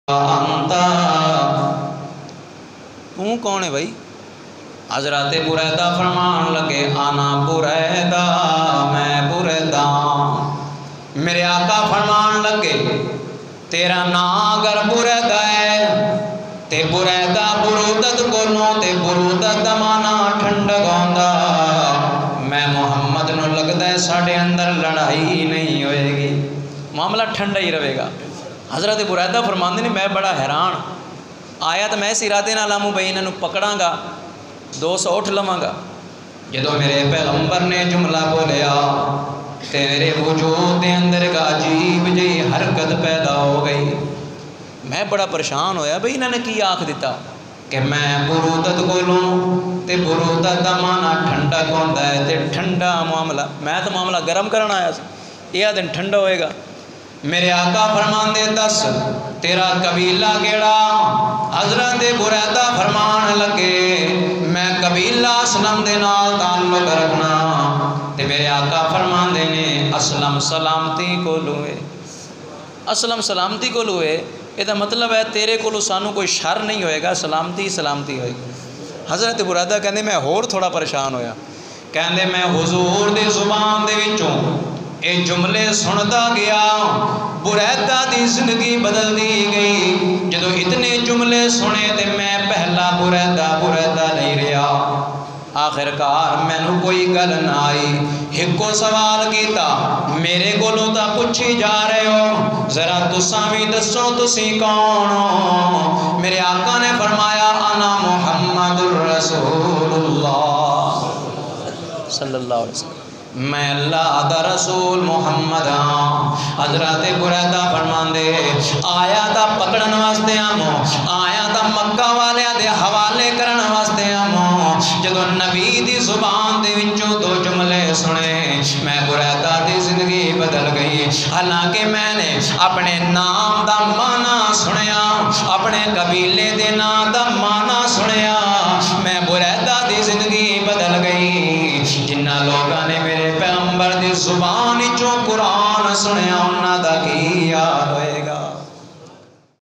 انتا تو کون ہے بھائی؟ حضرت بریدہ فرمان لگے آنا بریدہ میں بریدہ، میرے آقا فرمان لگے تیرا نام اگر بریدہ ہے تے بریدہ برودت کولوں تے برودت دا مانا ٹھنڈک ہوندا، میں محمد نو لگدا ہے ساڈے اندر لڑائی نہیں ہوئے گی، معاملہ ٹھنڈا ہی رہے گا۔ حضرت بریدہ فرماندے نے میں بڑا حیران آیا تو میں اس ارادے نال آموں بھئی انہاں نو پکڑاں گا 200 اٹھ لواں گا، جدو میرے پیغمبر نے جملہ بولیا تیرے وجود دے اندر ایک عجیب جی حرکت پیدا ہو گئی۔ میں بڑا پریشان ہویا بھئی انہاں نے کی آکھ دیتا کہ میں برودت کولوں تے برودت دا مانا ٹھنڈا ہوندا ہے تے ٹھنڈا معاملہ، میں تو معاملہ گرم کرنا آیا سی، یہ دن ٹھنڈا ہوئے گا۔ میرے آقا فرمان دے دس تیرا قبیلہ کیڑا؟ حضرت بریدہ فرمان لگے میں قبیلہ اسلم دے نال تعلق رکھنا، تے میرے آقا فرمان دے نے اسلم سلامتی کو لوئے، اسلم سلامتی کو لوئے، یہ مطلب ہے تیرے کو سانو کوئی شر نہیں ہوئے گا، سلامتی سلامتی ہوئے گی۔ حضرت بریدہ کہندے میں اور تھوڑا پریشان ہویا، کہندے میں حضور دی زبان دے وچوں اے جملے سنتا گیا، بریدہ دی زندگی بدل دی گئی، جدو اتنے جملے سنے تے میں پہلا بریدہ نہیں رہا۔ آخر کار میں نو کوئی گل نہ آئی، ایک کو سوال کیتا میرے کو تا پوچھی جا رہے ہو، ذرا تساں بھی دسو تسی کون ہو؟ میرے آقا نے فرمایا انا محمد الرسول اللہ صلی اللہ علیہ وسلم، میں اللہ دا رسول محمد ہاں۔ حضرت بریدہ فرمان دے آیا تا پکڑن واسطے آمو، آیا تا مکہ والے دے حوالے کرن واسطے آمو، جدو نبی دی زبان دے وچوں دو جملے سنے میں بریدہ دی زندگی بدل گئی۔ حالانکہ میں نے اپنے نام دا معنی سنیا، اپنے قبیلے دے نام دا معنی سنیا، میں بریدہ دی زندگی بدل گئی۔ جنہ لوگاں نے میرے پیغمبر دی زبان چوں قرآن سنیا انہاں دا کی یاد ہوئے گا؟